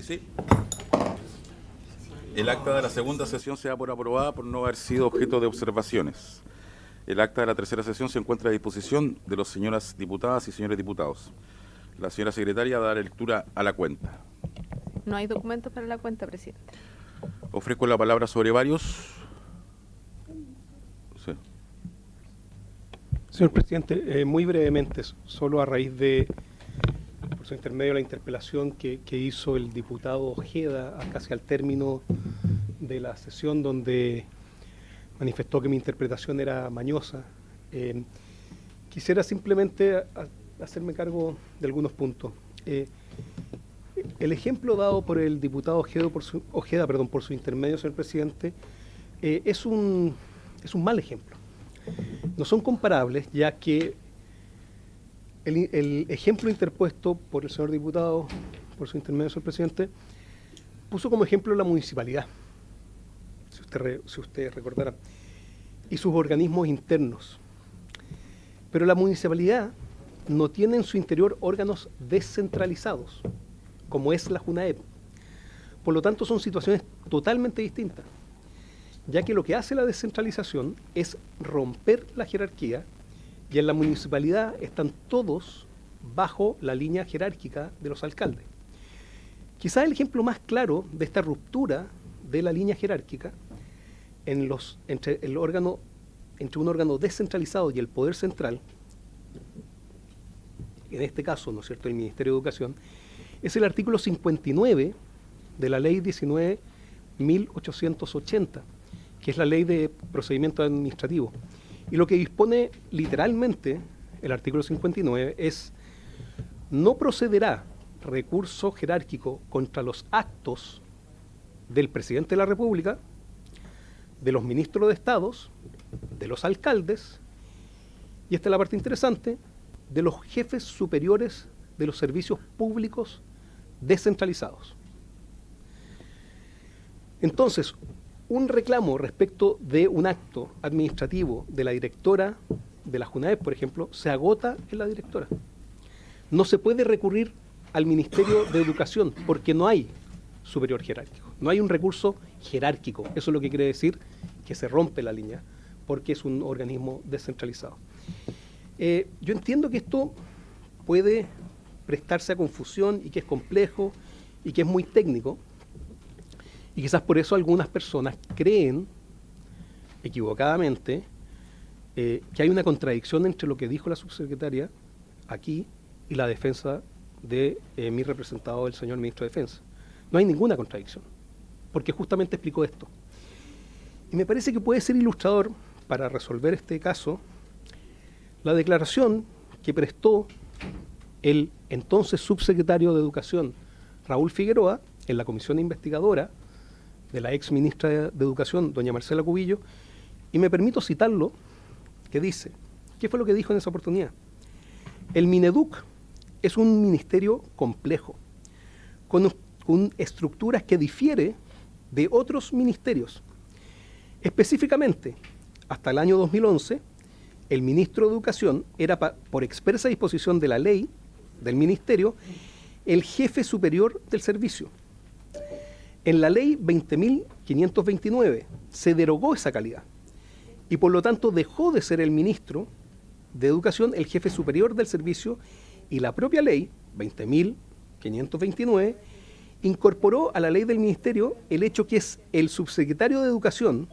Sí. El acta de la segunda sesión se da por aprobada por no haber sido objeto de observaciones. El acta de la tercera sesión se encuentra a disposición de las señoras diputadas y señores diputados. La señora secretaria dará lectura a la cuenta. No hay documentos para la cuenta, presidente. Ofrezco la palabra sobre varios. Sí. Señor presidente, muy brevemente, solo a raíz de, por su intermedio, la interpelación que hizo el diputado Ojeda casi al término de la sesión, donde manifestó que mi interpretación era mañosa. Quisiera simplemente hacerme cargo de algunos puntos. El ejemplo dado por el diputado Ojeda, por su intermedio, señor presidente, es un mal ejemplo. No son comparables, ya que el ejemplo interpuesto por el señor diputado, por su intermedio, señor presidente, puso como ejemplo la municipalidad, si usted recordará, y sus organismos internos. Pero la municipalidad no tiene en su interior órganos descentralizados, como es la JUNAEP. Por lo tanto, son situaciones totalmente distintas, ya que lo que hace la descentralización es romper la jerarquía, y en la municipalidad están todos bajo la línea jerárquica de los alcaldes. Quizás el ejemplo más claro de esta ruptura de la línea jerárquica entre un órgano descentralizado y el poder central, en este caso, ¿no es cierto?, el Ministerio de Educación, es el artículo 59 de la Ley 19.880, que es la Ley de Procedimiento Administrativo. Y lo que dispone literalmente el artículo 59 es: no procederá recurso jerárquico contra los actos del presidente de la República, de los ministros de Estados, de los alcaldes, y esta es la parte interesante, de los jefes superiores de los servicios públicos descentralizados. Entonces, un reclamo respecto de un acto administrativo de la directora de la JUNAEP, por ejemplo, se agota en la directora. No se puede recurrir al Ministerio de Educación porque no hay superior jerárquico, no hay un recurso jerárquico. Eso es lo que quiere decir que se rompe la línea porque es un organismo descentralizado. Yo entiendo que esto puede prestarse a confusión y que es complejo y que es muy técnico, y quizás por eso algunas personas creen equivocadamente que hay una contradicción entre lo que dijo la subsecretaria aquí y la defensa de mi representado, el señor ministro de Defensa. No hay ninguna contradicción, porque justamente explicó esto. Y me parece que puede ser ilustrador para resolver este caso la declaración que prestó el entonces subsecretario de Educación, Raúl Figueroa, en la comisión investigadora de la ex ministra de Educación, doña Marcela Cubillo, y me permito citarlo, que dice, ¿qué fue lo que dijo en esa oportunidad? El Mineduc es un ministerio complejo, con estructuras que difiere de otros ministerios. Específicamente, hasta el año 2011, el ministro de Educación era, por expresa disposición de la ley del ministerio, el jefe superior del servicio. En la ley 20.529 se derogó esa calidad y por lo tanto dejó de ser el ministro de Educación el jefe superior del servicio, y la propia ley 20.529 incorporó a la ley del ministerio el hecho que es el subsecretario de Educación,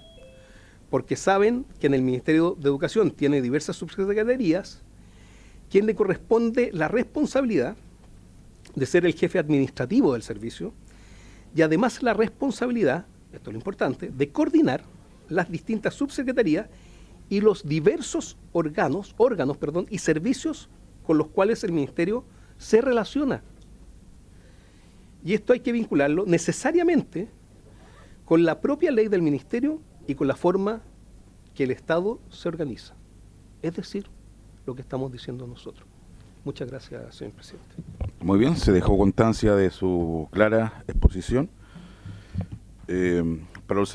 porque saben que en el Ministerio de Educación tiene diversas subsecretarías, quien le corresponde la responsabilidad de ser el jefe administrativo del servicio, y además la responsabilidad, esto es lo importante, de coordinar las distintas subsecretarías y los diversos órganos y servicios con los cuales el ministerio se relaciona. Y esto hay que vincularlo necesariamente con la propia ley del ministerio y con la forma que el Estado se organiza. Es decir, lo que estamos diciendo nosotros. Muchas gracias, señor presidente. Muy bien, se dejó constancia de su clara exposición.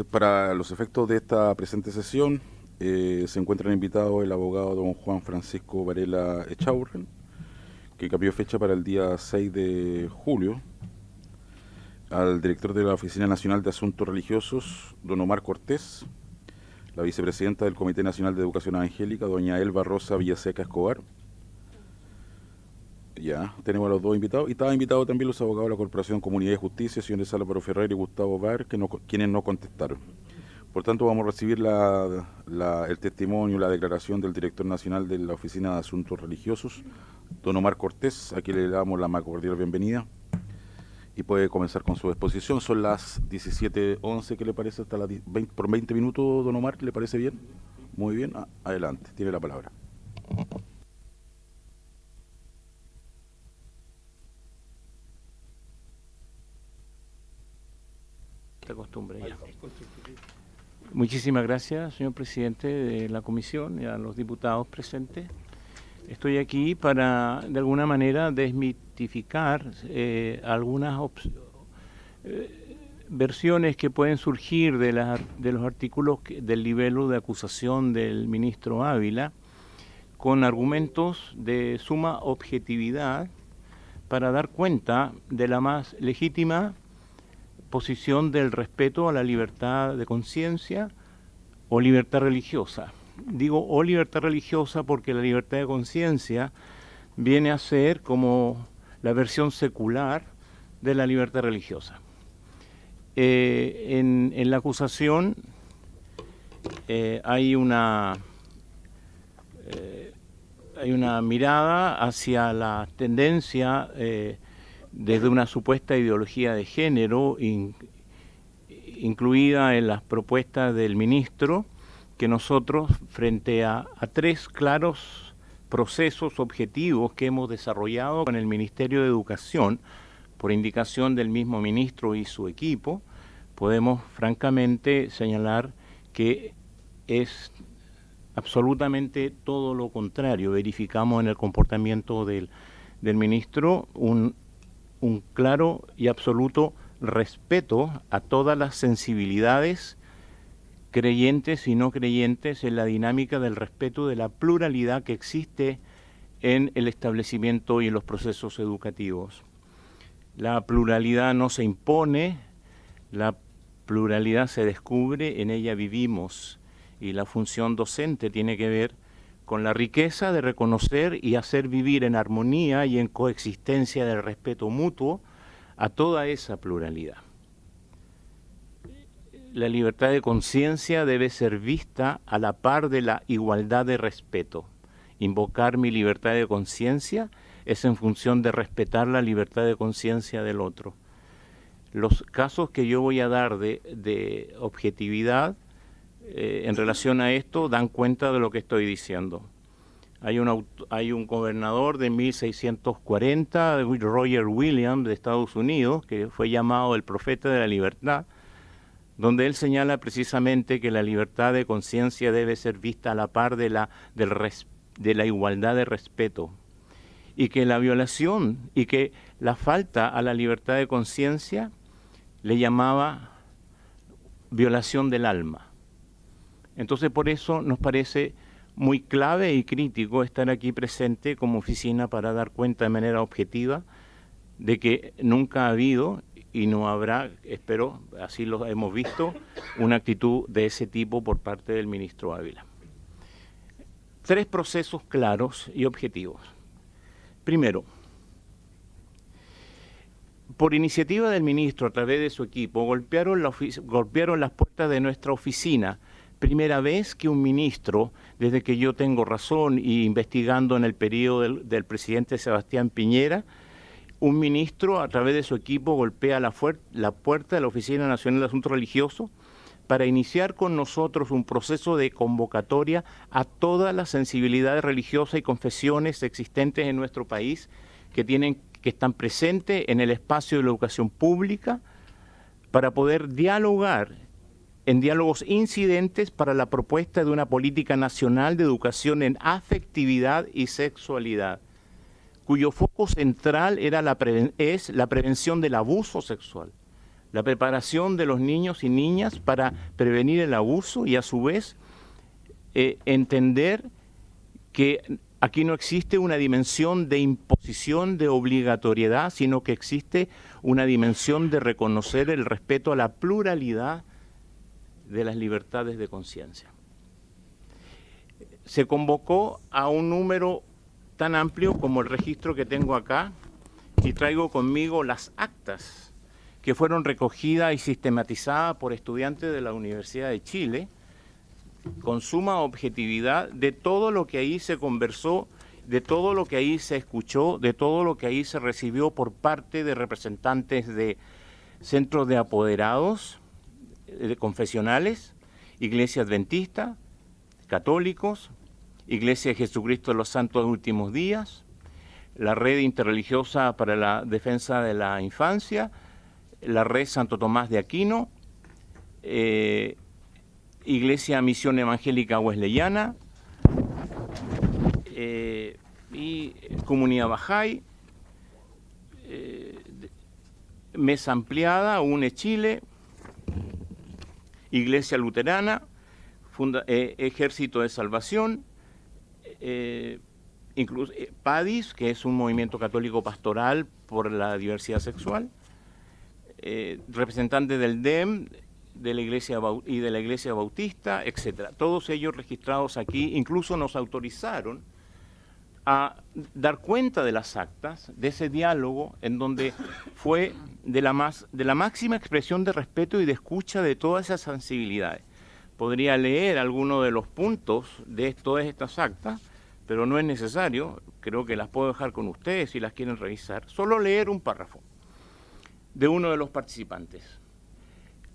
Para los efectos de esta presente sesión, se encuentran invitados el abogado don Juan Francisco Varela Echaurren, que cambió fecha para el día 6 de julio. al director de la Oficina Nacional de Asuntos Religiosos, don Omar Cortés, la vicepresidenta del Comité Nacional de Educación Evangélica, doña Elba Rosa Villaseca Escobar. Ya, tenemos a los dos invitados. Y estaban invitados también los abogados de la Corporación Comunidad de Justicia, señores Álvaro Ferrer y Gustavo Bar, quienes no contestaron. Por tanto, vamos a recibir el testimonio, la declaración del director nacional de la Oficina de Asuntos Religiosos, don Omar Cortés, a quien le damos la más cordial bienvenida. Y puede comenzar con su exposición. Son las 17:11, ¿qué le parece? Hasta las 20, por 20 minutos, don Omar, ¿le parece bien? Muy bien, adelante, tiene la palabra. Costumbre ya. Muchísimas gracias, señor presidente de la comisión y a los diputados presentes. Estoy aquí para, de alguna manera, desmitificar algunas versiones que pueden surgir de los artículos del libelo de acusación del ministro Ávila, con argumentos de suma objetividad para dar cuenta de la más legítima posición del respeto a la libertad de conciencia o libertad religiosa. Digo o libertad religiosa porque la libertad de conciencia viene a ser como la versión secular de la libertad religiosa. En la acusación hay una mirada hacia la tendencia desde una supuesta ideología de género incluida en las propuestas del ministro, que nosotros, frente a tres claros procesos objetivos que hemos desarrollado con el Ministerio de Educación, por indicación del mismo ministro y su equipo, podemos francamente señalar que es absolutamente todo lo contrario. Verificamos en el comportamiento del ministro un claro y absoluto respeto a todas las sensibilidades creyentes y no creyentes en la dinámica del respeto de la pluralidad que existe en el establecimiento y en los procesos educativos. La pluralidad no se impone, la pluralidad se descubre, en ella vivimos, y la función docente tiene que ver con la riqueza de reconocer y hacer vivir en armonía y en coexistencia del respeto mutuo a toda esa pluralidad. La libertad de conciencia debe ser vista a la par de la igualdad de respeto. Invocar mi libertad de conciencia es en función de respetar la libertad de conciencia del otro. Los casos que yo voy a dar de objetividad en relación a esto dan cuenta de lo que estoy diciendo. Hay un gobernador de 1640, Roger Williams, de Estados Unidos, que fue llamado el profeta de la libertad, donde él señala precisamente que la libertad de conciencia debe ser vista a la par de la igualdad de respeto, y que la violación y que la falta a la libertad de conciencia le llamaba violación del alma. Entonces, por eso nos parece muy clave y crítico estar aquí presente como oficina para dar cuenta de manera objetiva de que nunca ha habido y no habrá, espero, así lo hemos visto, una actitud de ese tipo por parte del ministro Ávila. Tres procesos claros y objetivos. Primero, por iniciativa del ministro, a través de su equipo, golpearon las puertas de nuestra oficina. Primera vez que un ministro, desde que yo tengo razón y investigando en el periodo del presidente Sebastián Piñera, un ministro a través de su equipo golpea la puerta de la Oficina Nacional de Asuntos Religiosos para iniciar con nosotros un proceso de convocatoria a todas las sensibilidades religiosas y confesiones existentes en nuestro país que están presentes en el espacio de la educación pública para poder dialogar en diálogos incidentes para la propuesta de una política nacional de educación en afectividad y sexualidad, cuyo foco central es la prevención del abuso sexual, la preparación de los niños y niñas para prevenir el abuso y a su vez entender que aquí no existe una dimensión de imposición, de obligatoriedad, sino que existe una dimensión de reconocer el respeto a la pluralidad de las libertades de conciencia. Se convocó a un número tan amplio como el registro que tengo acá, y traigo conmigo las actas que fueron recogidas y sistematizadas por estudiantes de la Universidad de Chile, con suma objetividad, de todo lo que ahí se conversó, de todo lo que ahí se escuchó, de todo lo que ahí se recibió por parte de representantes de centros de apoderados, de confesionales, Iglesia Adventista, católicos, Iglesia de Jesucristo de los Santos Últimos Días, la Red Interreligiosa para la Defensa de la Infancia, la Red Santo Tomás de Aquino, Iglesia Misión Evangélica Wesleyana y Comunidad Bahá'í, Mesa Ampliada, UNE Chile, Iglesia Luterana, Ejército de Salvación, incluso PADIS, que es un movimiento católico pastoral por la diversidad sexual, representantes del DEM, de la Iglesia y de la Iglesia Bautista, etcétera. Todos ellos registrados aquí, incluso nos autorizaron a dar cuenta de las actas, de ese diálogo en donde fue de la máxima expresión de respeto y de escucha de todas esas sensibilidades. Podría leer algunos de los puntos de todas estas actas, pero no es necesario, creo que las puedo dejar con ustedes si las quieren revisar. Solo leer un párrafo de uno de los participantes.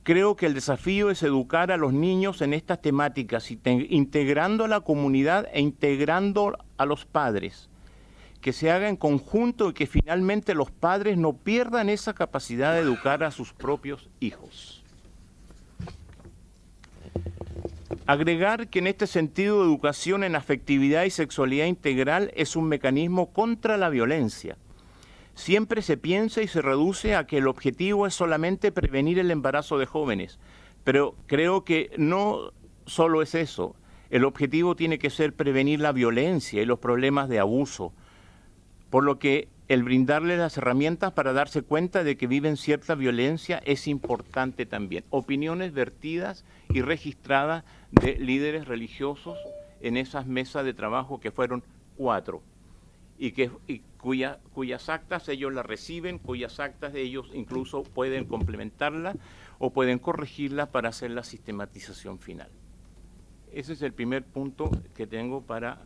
Creo que el desafío es educar a los niños en estas temáticas, integrando a la comunidad e integrando a los padres, que se haga en conjunto y que finalmente los padres no pierdan esa capacidad de educar a sus propios hijos. Agregar que en este sentido educación en afectividad y sexualidad integral es un mecanismo contra la violencia. Siempre se piensa y se reduce a que el objetivo es solamente prevenir el embarazo de jóvenes, pero creo que no solo es eso. El objetivo tiene que ser prevenir la violencia y los problemas de abuso, por lo que el brindarles las herramientas para darse cuenta de que viven cierta violencia es importante también. Opiniones vertidas y registradas de líderes religiosos en esas mesas de trabajo, que fueron 4, y cuyas actas ellos las reciben, cuyas actas de ellos incluso pueden complementarla o pueden corregirla para hacer la sistematización final. Ese es el primer punto que tengo para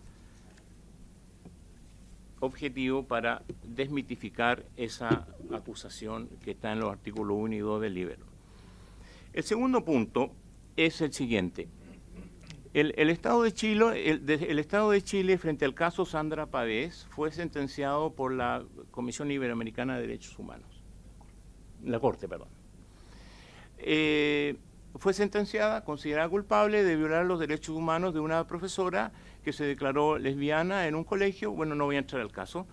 objetivo para desmitificar esa acusación que está en los artículos 1 y 2 del libro. El segundo punto es el siguiente. El Estado de Chile, frente al caso Sandra Pavés, fue sentenciado por la Comisión Iberoamericana de Derechos Humanos, la Corte, perdón. Fue sentenciada, considerada culpable de violar los derechos humanos de una profesora que se declaró lesbiana en un colegio. Bueno, no voy a entrar al caso,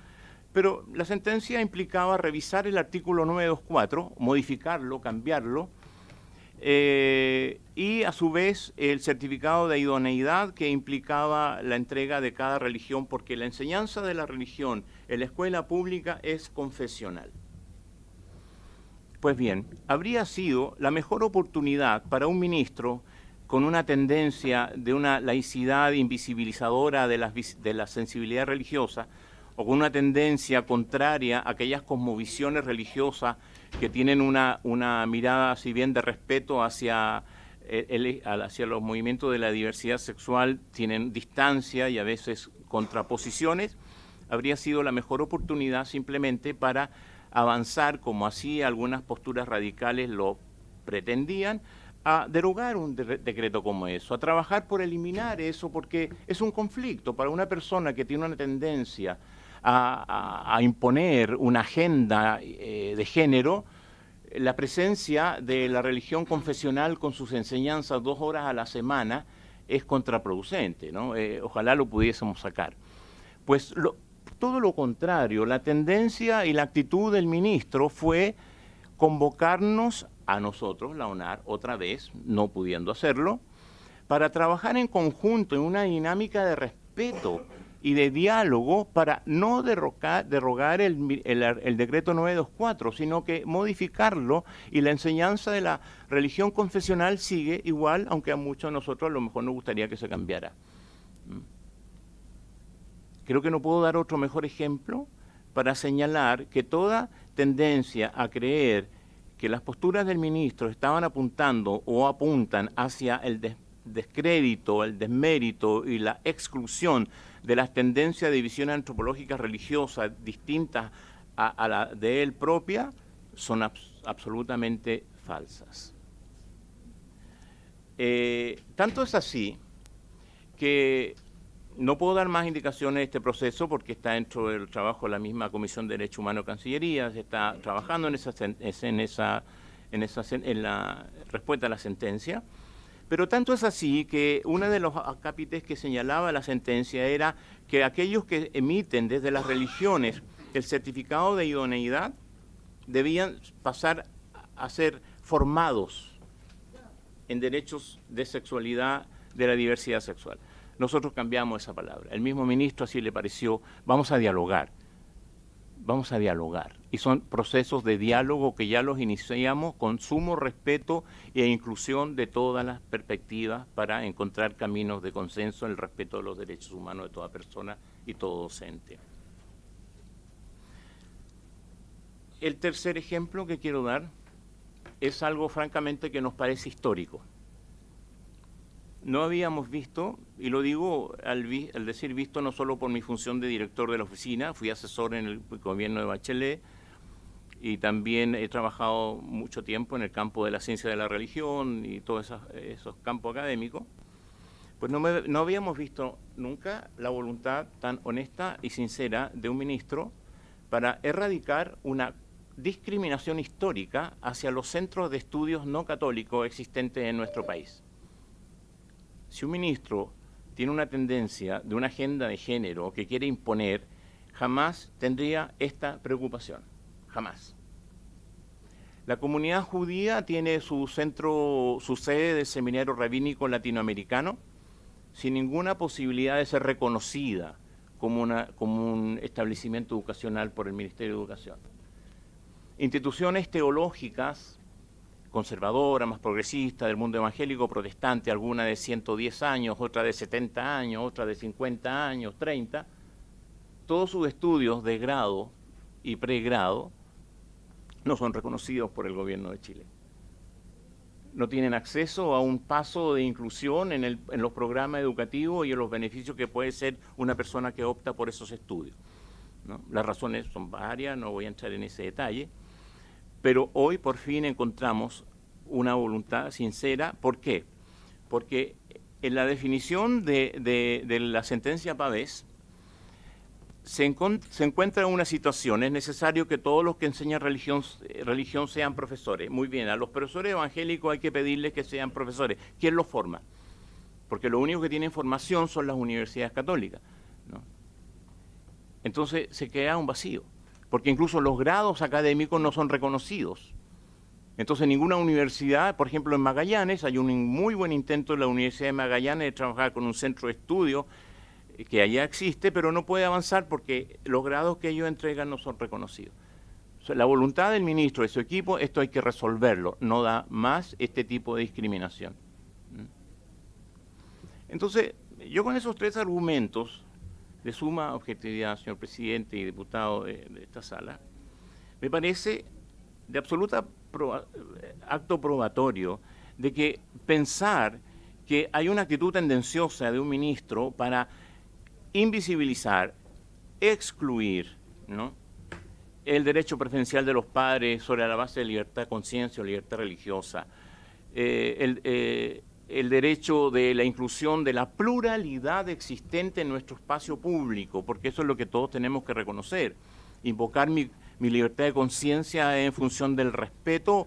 pero la sentencia implicaba revisar el artículo 924, modificarlo, cambiarlo, y a su vez el certificado de idoneidad que implicaba la entrega de cada religión, porque la enseñanza de la religión en la escuela pública es confesional. Pues bien, habría sido la mejor oportunidad para un ministro con una tendencia de una laicidad invisibilizadora de la sensibilidad religiosa, o con una tendencia contraria a aquellas cosmovisiones religiosas que tienen una mirada, si bien de respeto hacia los movimientos de la diversidad sexual, tienen distancia y a veces contraposiciones. Habría sido la mejor oportunidad simplemente para avanzar, como así algunas posturas radicales lo pretendían, a derogar un decreto como eso, a trabajar por eliminar eso, porque es un conflicto para una persona que tiene una tendencia a imponer una agenda de género. La presencia de la religión confesional con sus enseñanzas 2 horas a la semana es contraproducente, ¿no? Ojalá lo pudiésemos sacar. Pues todo lo contrario, la tendencia y la actitud del ministro fue convocarnos a nosotros, la ONAR, otra vez, no pudiendo hacerlo, para trabajar en conjunto en una dinámica de respeto y de diálogo para no derogar el decreto 924, sino que modificarlo, y la enseñanza de la religión confesional sigue igual, aunque a muchos de nosotros a lo mejor nos gustaría que se cambiara. Creo que no puedo dar otro mejor ejemplo para señalar que toda tendencia a creer que las posturas del ministro estaban apuntando o apuntan hacia el descrédito, el desmérito y la exclusión de las tendencias de visiones antropológicas religiosas distintas a la de él propia, son absolutamente falsas. Tanto es así que no puedo dar más indicaciones de este proceso porque está dentro del trabajo de la misma Comisión de Derechos Humanos de Cancillería, se está trabajando en la respuesta a la sentencia, pero tanto es así que uno de los acápites que señalaba la sentencia era que aquellos que emiten desde las religiones el certificado de idoneidad debían pasar a ser formados en derechos de sexualidad, de la diversidad sexual. Nosotros cambiamos esa palabra. El mismo ministro así le pareció, vamos a dialogar. Y son procesos de diálogo que ya los iniciamos con sumo respeto e inclusión de todas las perspectivas para encontrar caminos de consenso en el respeto de los derechos humanos de toda persona y todo docente. El tercer ejemplo que quiero dar es algo francamente que nos parece histórico. No habíamos visto, y lo digo al decir visto no solo por mi función de director de la oficina, fui asesor en el gobierno de Bachelet y también he trabajado mucho tiempo en el campo de la ciencia de la religión y todos esos campos académicos, pues no habíamos visto nunca la voluntad tan honesta y sincera de un ministro para erradicar una discriminación histórica hacia los centros de estudios no católicos existentes en nuestro país. Si un ministro tiene una tendencia de una agenda de género que quiere imponer, jamás tendría esta preocupación, jamás. La comunidad judía tiene su sede del Seminario Rabínico Latinoamericano, sin ninguna posibilidad de ser reconocida como un establecimiento educacional por el Ministerio de Educación. Instituciones teológicas conservadora, más progresista, del mundo evangélico protestante, alguna de 110 años, otra de 70 años, otra de 50 años, 30, todos sus estudios de grado y pregrado no son reconocidos por el gobierno de Chile. No tienen acceso a un paso de inclusión en los programas educativos y en los beneficios que puede ser una persona que opta por esos estudios, ¿no? Las razones son varias, no voy a entrar en ese detalle. Pero hoy por fin encontramos una voluntad sincera. ¿Por qué? Porque en la definición de la sentencia Pavés se encuentra una situación. Es necesario que todos los que enseñan religión sean profesores. Muy bien, a los profesores evangélicos hay que pedirles que sean profesores. ¿Quién los forma? Porque lo único que tienen formación son las universidades católicas, ¿no? Entonces se crea un vacío, porque incluso los grados académicos no son reconocidos. Entonces ninguna universidad, por ejemplo en Magallanes, hay un muy buen intento de la Universidad de Magallanes de trabajar con un centro de estudio que allá existe, pero no puede avanzar porque los grados que ellos entregan no son reconocidos. O sea, la voluntad del ministro y de su equipo, esto hay que resolverlo, no da más este tipo de discriminación. Entonces, yo con esos tres argumentos de suma objetividad, señor presidente y diputado de esta sala, me parece de absoluta acto probatorio de que pensar que hay una actitud tendenciosa de un ministro para invisibilizar, excluir, ¿no?, el derecho preferencial de los padres sobre la base de libertad de conciencia o libertad religiosa, el derecho de la inclusión de la pluralidad existente en nuestro espacio público, porque eso es lo que todos tenemos que reconocer. Invocar mi libertad de conciencia en función del respeto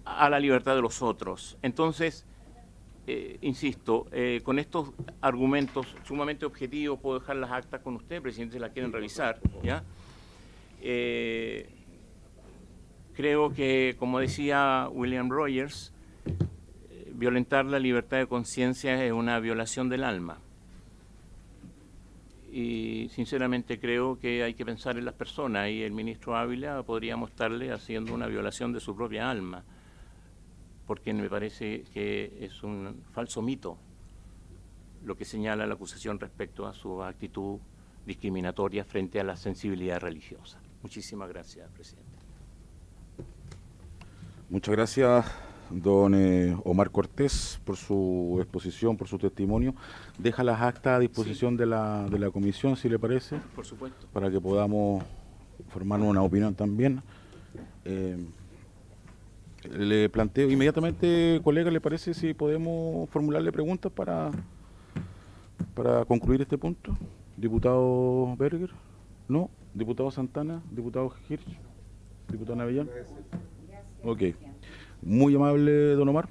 a la libertad de los otros. Entonces, insisto, con estos argumentos sumamente objetivos, puedo dejar las actas con usted, presidente, si las quieren revisar, ¿ya? Creo que, como decía William Rogers, violentar la libertad de conciencia es una violación del alma. y sinceramente creo que hay que pensar en las personas, y el ministro Ávila podríamos estarle haciendo una violación de su propia alma, porque me parece que es un falso mito lo que señala la acusación respecto a su actitud discriminatoria frente a la sensibilidad religiosa. Muchísimas gracias, presidente. Muchas gracias, don Omar Cortés, por su exposición, por su testimonio. Deja las actas a disposición de la comisión, si le parece, Por supuesto. para que podamos formarnos una opinión también. Le planteo inmediatamente, colega, ¿le parece si podemos formularle preguntas para concluir este punto? Diputado Berger, ¿no? Diputado Santana, diputado Hirsch, diputado Navellán. Ok. Muy amable, don Omar.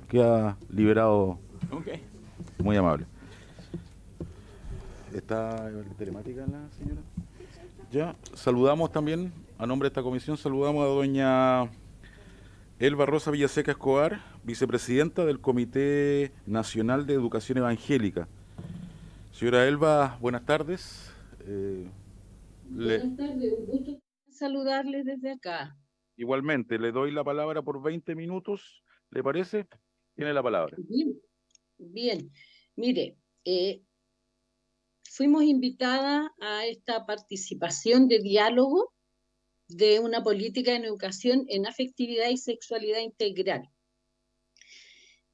Queda liberado. Ok. Muy amable. ¿Está telemática la señora? Ya. Saludamos también, a nombre de esta comisión, saludamos a doña Elba Rosa Villaseca Escobar, vicepresidenta del Comité Nacional de Educación Evangélica. Señora Elba, buenas tardes. Buenas tardes, un gusto saludarles desde acá. Igualmente, le doy la palabra por 20 minutos, ¿le parece? Tiene la palabra. Bien, bien. Mire, fuimos invitadas a esta participación de diálogo de una política en educación en afectividad y sexualidad integral.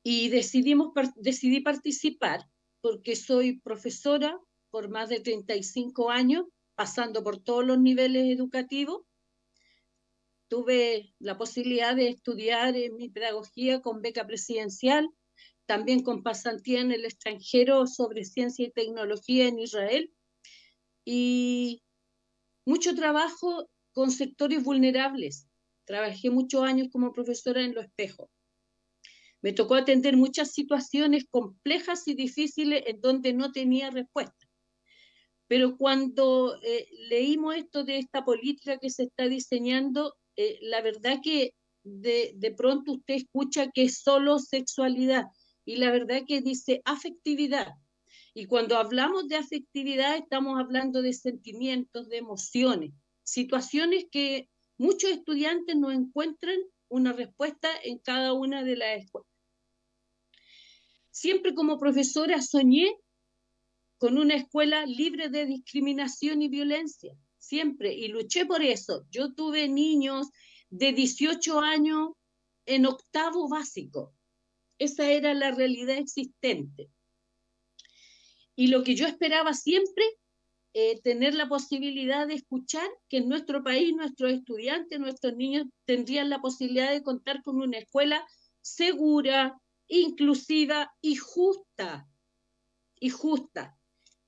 Y decidí participar porque soy profesora por más de 35 años, pasando por todos los niveles educativos. Tuve la posibilidad de estudiar mi pedagogía con beca presidencial, también con pasantía en el extranjero sobre ciencia y tecnología en Israel, y mucho trabajo con sectores vulnerables. Trabajé muchos años como profesora en Lo Espejo. Me tocó atender muchas situaciones complejas y difíciles en donde no tenía respuesta. Pero cuando leímos esto de esta política que se está diseñando, la verdad que de pronto usted escucha que es solo sexualidad, y la verdad que dice afectividad. Y cuando hablamos de afectividad estamos hablando de sentimientos, de emociones, situaciones que muchos estudiantes no encuentran una respuesta en cada una de las escuelas. Siempre como profesora soñé con una escuela libre de discriminación y violencia, siempre, y luché por eso. Yo tuve niños de 18 años en octavo básico. Esa era la realidad existente. Y lo que yo esperaba siempre, tener la posibilidad de escuchar que en nuestro país nuestros estudiantes, nuestros niños tendrían la posibilidad de contar con una escuela segura, inclusiva y justa. Y justa.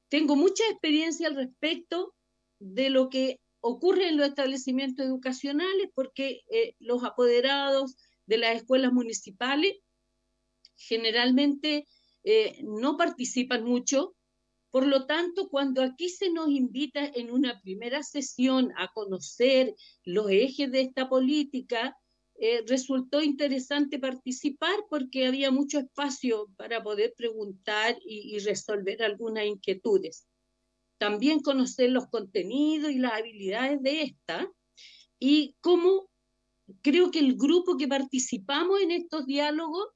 Tengo mucha experiencia al respecto de lo que ocurre en los establecimientos educacionales, porque los apoderados de las escuelas municipales generalmente no participan mucho. Por lo tanto, cuando aquí se nos invita en una primera sesión a conocer los ejes de esta política, resultó interesante participar porque había mucho espacio para poder preguntar y resolver algunas inquietudes. También conocer los contenidos y las habilidades de esta, y cómo creo que el grupo que participamos en estos diálogos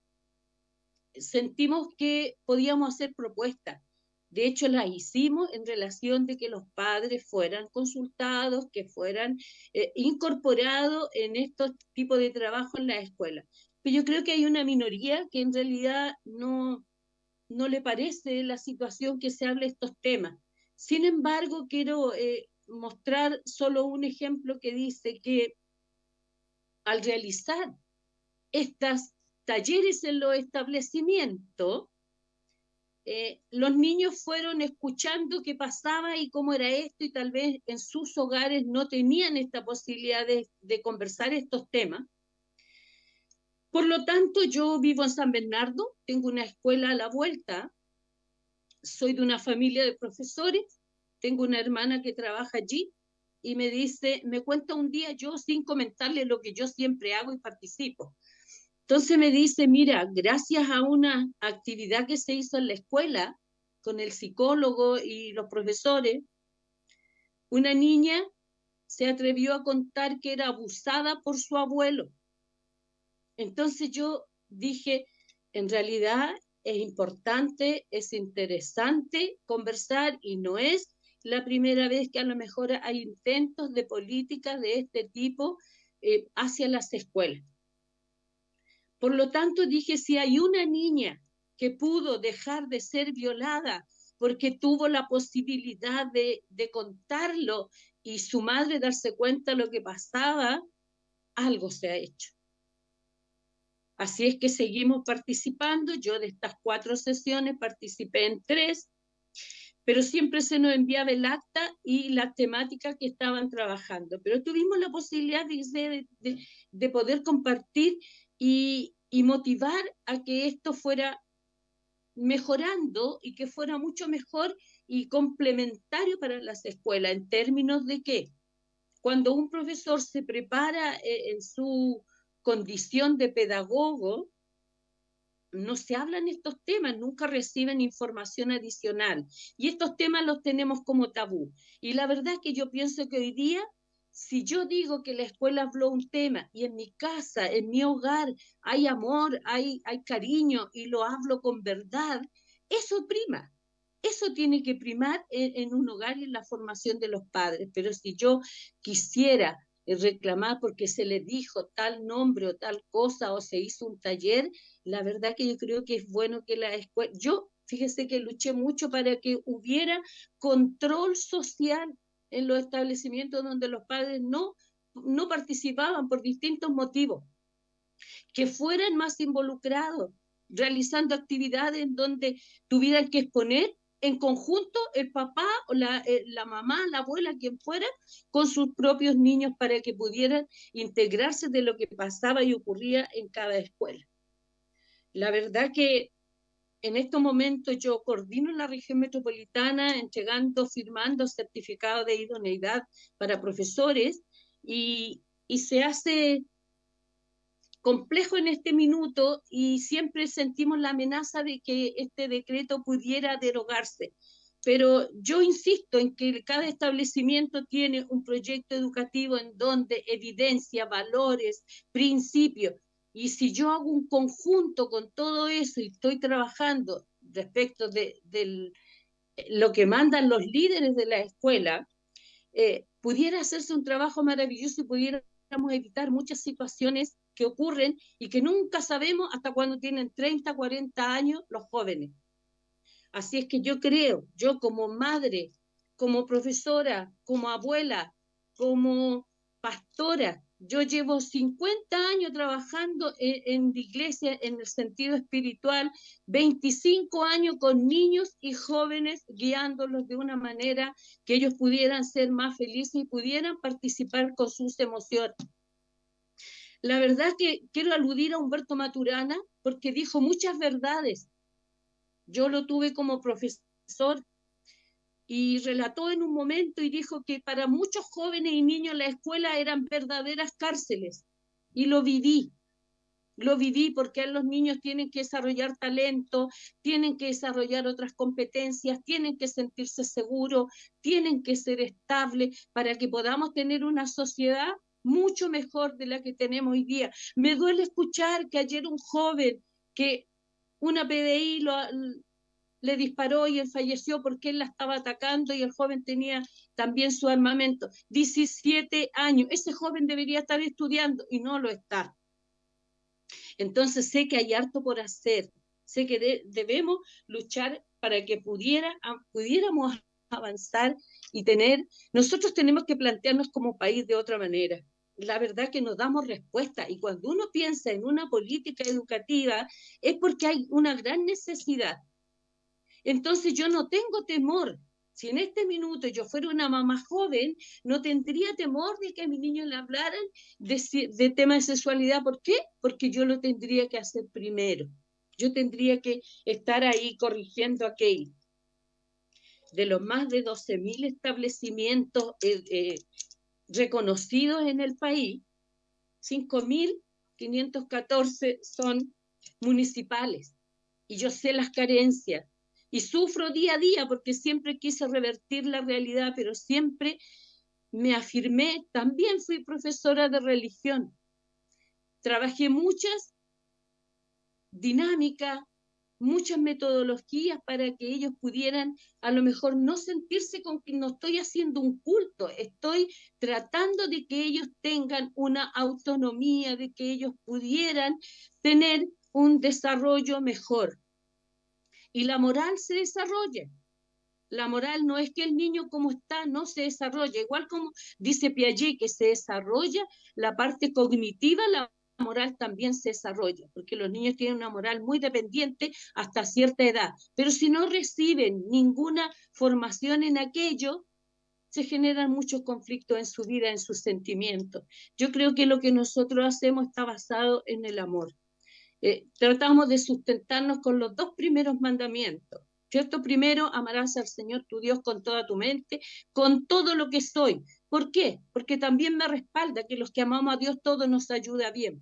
sentimos que podíamos hacer propuestas. De hecho, las hicimos en relación de que los padres fueran consultados, que fueran incorporados en estos tipos de trabajo en la escuela. Pero yo creo que hay una minoría que en realidad no le parece la situación que se hable de estos temas. Sin embargo, quiero mostrar solo un ejemplo que dice que al realizar estos talleres en los establecimientos, los niños fueron escuchando qué pasaba y cómo era esto, y tal vez en sus hogares no tenían esta posibilidad de conversar estos temas. Por lo tanto, yo vivo en San Bernardo, tengo una escuela a la vuelta, soy de una familia de profesores, tengo una hermana que trabaja allí, y me cuenta un día, yo sin comentarle lo que yo siempre hago y participo. Entonces me dice, mira, gracias a una actividad que se hizo en la escuela, con el psicólogo y los profesores, una niña se atrevió a contar que era abusada por su abuelo. Entonces yo dije, en realidad es importante, es interesante conversar y no es la primera vez que a lo mejor hay intentos de políticas de este tipo hacia las escuelas. Por lo tanto, dije, si hay una niña que pudo dejar de ser violada porque tuvo la posibilidad de contarlo y su madre darse cuenta de lo que pasaba, algo se ha hecho. Así es que seguimos participando. Yo de estas 4 sesiones participé en 3, pero siempre se nos enviaba el acta y las temáticas que estaban trabajando. Pero tuvimos la posibilidad de poder compartir y motivar a que esto fuera mejorando y que fuera mucho mejor y complementario para las escuelas, en términos de que cuando un profesor se prepara en su condición de pedagogo, no se hablan estos temas, nunca reciben información adicional. Y estos temas los tenemos como tabú. Y la verdad es que yo pienso que hoy día, si yo digo que la escuela habló un tema y en mi casa, en mi hogar, hay amor, hay cariño y lo hablo con verdad, eso prima. Eso tiene que primar en un hogar y en la formación de los padres. Pero si yo quisiera reclamar porque se le dijo tal nombre o tal cosa o se hizo un taller, la verdad que yo creo que es bueno que la escuela, yo fíjese que luché mucho para que hubiera control social en los establecimientos donde los padres no participaban por distintos motivos, que fueran más involucrados, realizando actividades en donde tuvieran que exponer en conjunto el papá o la mamá, la abuela, quien fuera, con sus propios niños para que pudieran integrarse de lo que pasaba y ocurría en cada escuela. La verdad que en estos momentos yo coordino en la región metropolitana entregando, firmando certificados de idoneidad para profesores y se hace complejo en este minuto y siempre sentimos la amenaza de que este decreto pudiera derogarse. Pero yo insisto en que cada establecimiento tiene un proyecto educativo en donde evidencia valores, principios, y si yo hago un conjunto con todo eso y estoy trabajando respecto de lo que mandan los líderes de la escuela, pudiera hacerse un trabajo maravilloso y pudiéramos evitar muchas situaciones que ocurren y que nunca sabemos hasta cuando tienen 30, 40 años los jóvenes. Así es que yo creo, yo como madre, como profesora, como abuela, como pastora, yo llevo 50 años trabajando en la iglesia en el sentido espiritual, 25 años con niños y jóvenes, guiándolos de una manera que ellos pudieran ser más felices y pudieran participar con sus emociones. La verdad es que quiero aludir a Humberto Maturana porque dijo muchas verdades. Yo lo tuve como profesor y relató en un momento y dijo que para muchos jóvenes y niños la escuela eran verdaderas cárceles. Y lo viví porque los niños tienen que desarrollar talento, tienen que desarrollar otras competencias, tienen que sentirse seguros, tienen que ser estables para que podamos tener una sociedad mucho mejor de la que tenemos hoy día. Me duele escuchar que ayer un joven que una PDI le disparó y él falleció porque él la estaba atacando y el joven tenía también su armamento. 17 años, ese joven debería estar estudiando y no lo está. Entonces sé que hay harto por hacer, sé que debemos luchar para que pudiéramos avanzar y nosotros tenemos que plantearnos como país de otra manera. La verdad que nos damos respuesta y cuando uno piensa en una política educativa es porque hay una gran necesidad. Entonces yo no tengo temor. Si en este minuto yo fuera una mamá joven, no tendría temor de que a mi niño le hablaran de tema de sexualidad. ¿Por qué? Porque yo lo tendría que hacer primero. Yo tendría que estar ahí corrigiendo aquello. De los más de 12.000 establecimientos reconocidos en el país, 5.514 son municipales. Y yo sé las carencias. Y sufro día a día porque siempre quise revertir la realidad, pero siempre me afirmé. También fui profesora de religión. Trabajé muchas dinámicas, muchas metodologías para que ellos pudieran a lo mejor no sentirse con que no estoy haciendo un culto, estoy tratando de que ellos tengan una autonomía, de que ellos pudieran tener un desarrollo mejor. Y la moral se desarrolla. La moral no es que el niño como está no se desarrolla, igual como dice Piaget que se desarrolla la parte cognitiva, la moral también se desarrolla, porque los niños tienen una moral muy dependiente hasta cierta edad, pero si no reciben ninguna formación en aquello, se generan muchos conflictos en su vida, en sus sentimientos. Yo creo que lo que nosotros hacemos está basado en el amor. Tratamos de sustentarnos con los 2 primeros mandamientos, ¿cierto? Primero, amarás al Señor tu Dios con toda tu mente, con todo lo que soy. ¿Por qué? Porque también me respalda que los que amamos a Dios todo nos ayuda bien.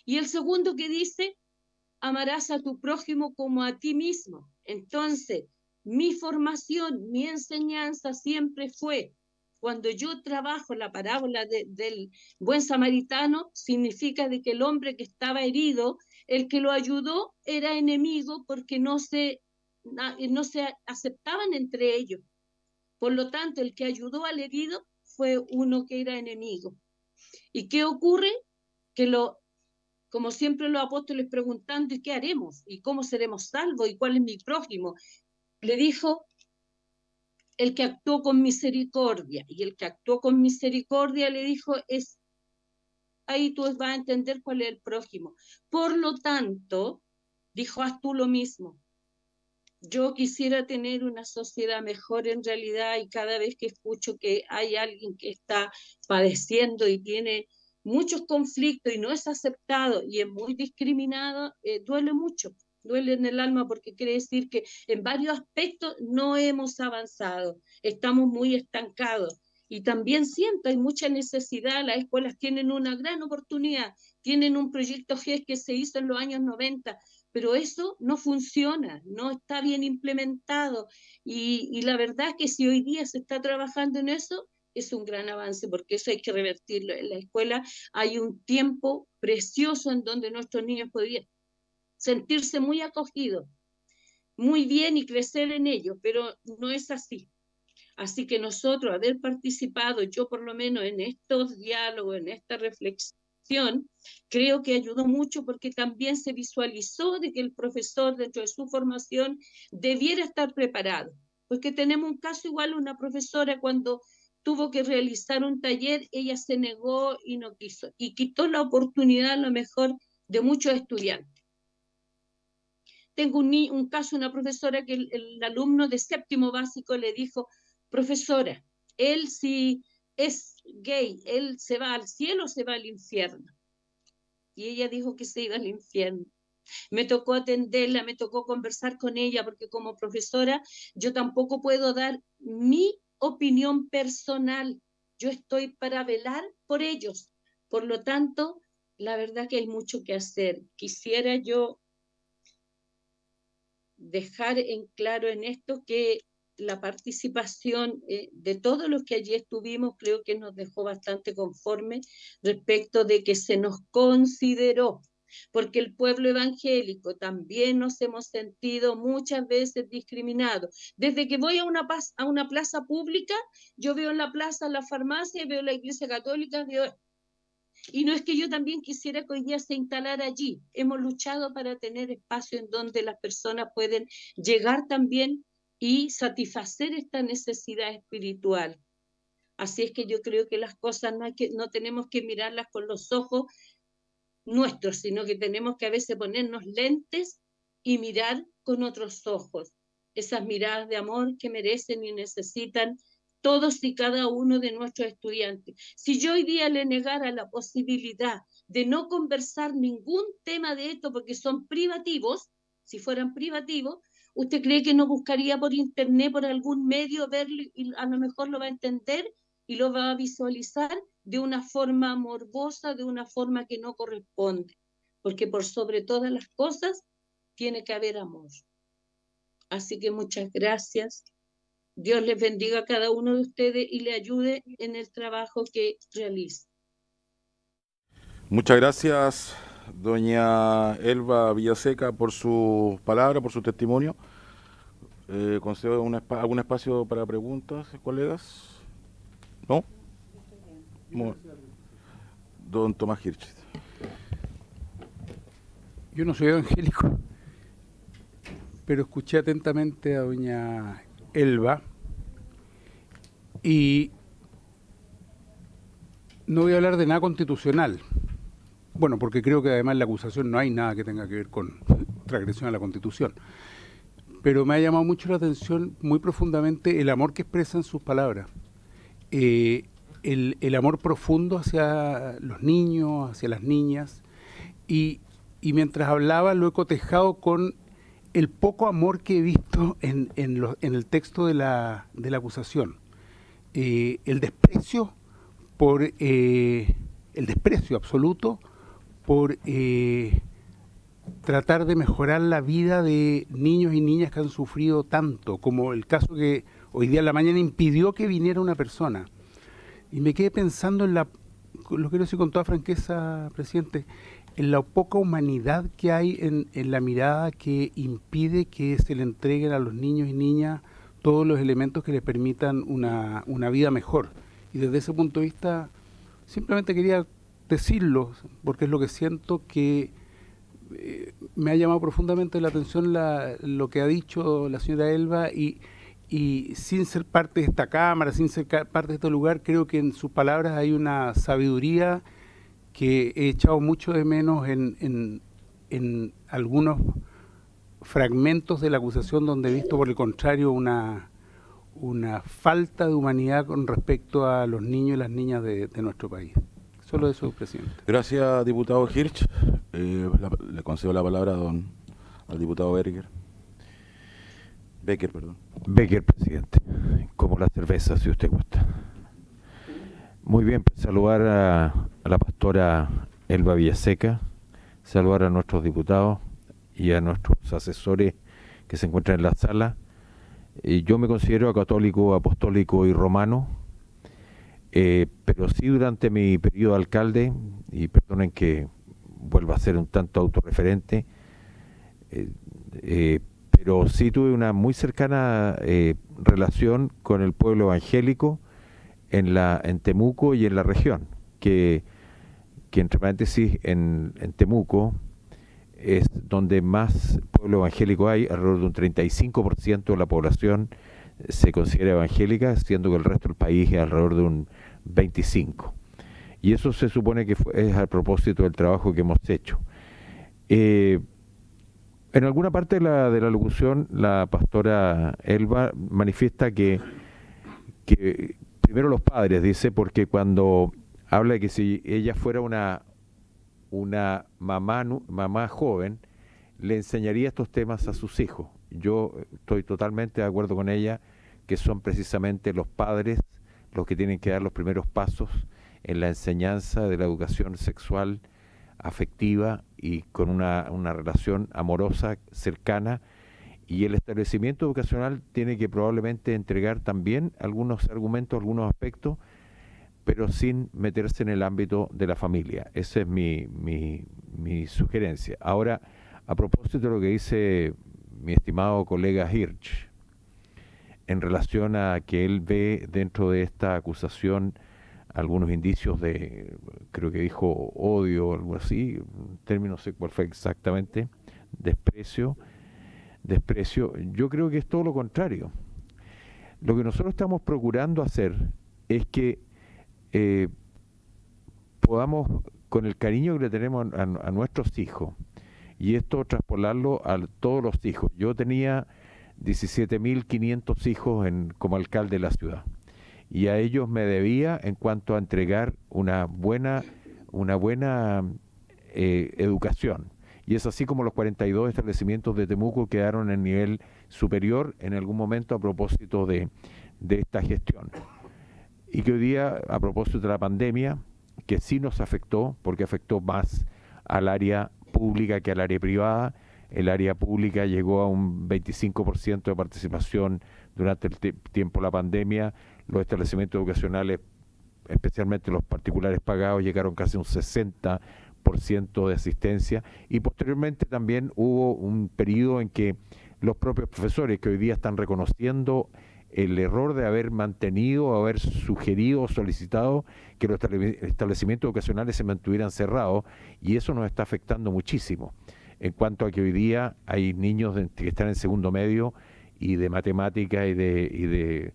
Y el segundo que dice, amarás a tu prójimo como a ti mismo. Entonces, mi formación, mi enseñanza siempre fue, cuando yo trabajo la parábola del buen samaritano, significa de que el hombre que estaba herido, el que lo ayudó era enemigo porque no se aceptaban entre ellos. Por lo tanto, el que ayudó al herido fue uno que era enemigo. ¿Y qué ocurre? Que como siempre los apóstoles preguntando, ¿y qué haremos? ¿Y cómo seremos salvos? ¿Y cuál es mi prójimo? Le dijo, el que actuó con misericordia. Y el que actuó con misericordia le dijo, ahí tú vas a entender cuál es el prójimo. Por lo tanto, dijo, haz tú lo mismo. Yo quisiera tener una sociedad mejor en realidad, y cada vez que escucho que hay alguien que está padeciendo y tiene muchos conflictos y no es aceptado y es muy discriminado, duele mucho, duele en el alma, porque quiere decir que en varios aspectos no hemos avanzado, estamos muy estancados. Y también siento, hay mucha necesidad, las escuelas tienen una gran oportunidad, tienen un proyecto GES que se hizo en los años 90, pero eso no funciona, no está bien implementado. Y la verdad es que si hoy día se está trabajando en eso, es un gran avance, porque eso hay que revertirlo. En la escuela hay un tiempo precioso en donde nuestros niños podrían sentirse muy acogidos, muy bien y crecer en ello, pero no es así. Así que nosotros haber participado, yo por lo menos en estos diálogos, en esta reflexión, creo que ayudó mucho, porque también se visualizó de que el profesor dentro de su formación debiera estar preparado. Porque tenemos un caso igual, una profesora cuando tuvo que realizar un taller, ella se negó y no quiso, y quitó la oportunidad a lo mejor de muchos estudiantes. Tengo un caso, una profesora que el alumno de 7º básico le dijo, profesora, él si es gay, ¿él se va al cielo o se va al infierno? Y ella dijo que se iba al infierno. Me tocó atenderla, me tocó conversar con ella, porque como profesora yo tampoco puedo dar mi opinión personal. Yo estoy para velar por ellos. Por lo tanto, la verdad que hay mucho que hacer. Quisiera yo dejar en claro en esto que la participación de todos los que allí estuvimos creo que nos dejó bastante conforme respecto de que se nos consideró, porque el pueblo evangélico también nos hemos sentido muchas veces discriminados. Desde que voy a una plaza pública, yo veo en la plaza la farmacia, veo la iglesia católica, y no es que yo también quisiera que hoy día se instalara allí. Hemos luchado para tener espacio en donde las personas pueden llegar también y satisfacer esta necesidad espiritual. Así es que yo creo que las cosas no tenemos que mirarlas con los ojos nuestros, sino que tenemos que a veces ponernos lentes y mirar con otros ojos. Esas miradas de amor que merecen y necesitan todos y cada uno de nuestros estudiantes. Si yo hoy día le negara la posibilidad de no conversar ningún tema de esto porque son privativos, si fueran privativos, ¿usted cree que no buscaría por internet, por algún medio, verlo y a lo mejor lo va a entender y lo va a visualizar de una forma morbosa, de una forma que no corresponde? Porque por sobre todas las cosas tiene que haber amor. Así que muchas gracias. Dios les bendiga a cada uno de ustedes y le ayude en el trabajo que realiza. Muchas gracias, doña Elba Villaseca, por su palabra, por su testimonio. ¿Concedo algún espacio para preguntas, colegas? ¿No? Don Tomás Hirsch. Yo no soy evangélico, pero escuché atentamente a doña Elba y no voy a hablar de nada constitucional. Bueno, porque creo que además en la acusación no hay nada que tenga que ver con transgresión a la Constitución. Pero me ha llamado mucho la atención muy profundamente el amor que expresa en sus palabras. El amor profundo hacia los niños, hacia las niñas. Y mientras hablaba lo he cotejado con el poco amor que he visto en el texto de la acusación. El desprecio el desprecio absoluto por tratar de mejorar la vida de niños y niñas que han sufrido tanto, como el caso que hoy día en la mañana impidió que viniera una persona. Y me quedé pensando lo quiero decir con toda franqueza, presidente, en la poca humanidad que hay en la mirada que impide que se le entreguen a los niños y niñas todos los elementos que les permitan una vida mejor. Y desde ese punto de vista, simplemente quería decirlo, porque es lo que siento que me ha llamado profundamente la atención lo que ha dicho la señora Elba y sin ser parte de esta Cámara, sin ser parte de este lugar, creo que en sus palabras hay una sabiduría que he echado mucho de menos en algunos fragmentos de la acusación donde he visto por el contrario una falta de humanidad con respecto a los niños y las niñas de nuestro país. Solo eso, presidente. Gracias, diputado Hirsch. Le concedo la palabra al diputado Becker, perdón. Becker, presidente, como la cerveza, si usted gusta. Muy bien, pues saludar a la pastora Elba Villaseca, saludar a nuestros diputados y a nuestros asesores que se encuentran en la sala. Yo me considero católico, apostólico y romano, pero sí durante mi periodo de alcalde, y perdonen que vuelva a ser un tanto autorreferente, pero sí tuve una muy cercana relación con el pueblo evangélico en Temuco y en la región, que entre paréntesis en Temuco es donde más pueblo evangélico hay, alrededor de un 35% de la población se considera evangélica, siendo que el resto del país es alrededor de un 25%. Y eso se supone que es a propósito del trabajo que hemos hecho. En alguna parte de la locución, la pastora Elba manifiesta que primero los padres, dice, porque cuando habla de que si ella fuera una mamá joven, le enseñaría estos temas a sus hijos. Yo estoy totalmente de acuerdo con ella, que son precisamente los padres los que tienen que dar los primeros pasos en la enseñanza de la educación sexual, afectiva y con una relación amorosa, cercana, y el establecimiento educacional tiene que probablemente entregar también algunos argumentos, algunos aspectos, pero sin meterse en el ámbito de la familia. Esa es mi sugerencia. Ahora, a propósito de lo que dice mi estimado colega Hirsch, en relación a que él ve dentro de esta acusación algunos indicios de, creo que dijo odio o algo así, término no sé cuál fue exactamente, desprecio, yo creo que es todo lo contrario. Lo que nosotros estamos procurando hacer es que podamos, con el cariño que le tenemos a nuestros hijos, y esto traspolarlo a todos los hijos. Yo tenía 17.500 hijos como alcalde de la ciudad, y a ellos me debía en cuanto a entregar una buena educación. Y es así como los 42 establecimientos de Temuco quedaron en nivel superior en algún momento a propósito de esta gestión. Y que hoy día, a propósito de la pandemia, que sí nos afectó, porque afectó más al área pública que al área privada, el área pública llegó a un 25% de participación durante el tiempo de la pandemia. Los establecimientos educacionales, especialmente los particulares pagados, llegaron casi a un 60% de asistencia, y posteriormente también hubo un periodo en que los propios profesores, que hoy día están reconociendo el error de haber mantenido, haber sugerido o solicitado que los establecimientos educacionales se mantuvieran cerrados, y eso nos está afectando muchísimo. En cuanto a que hoy día hay niños que están en segundo medio y de matemática y de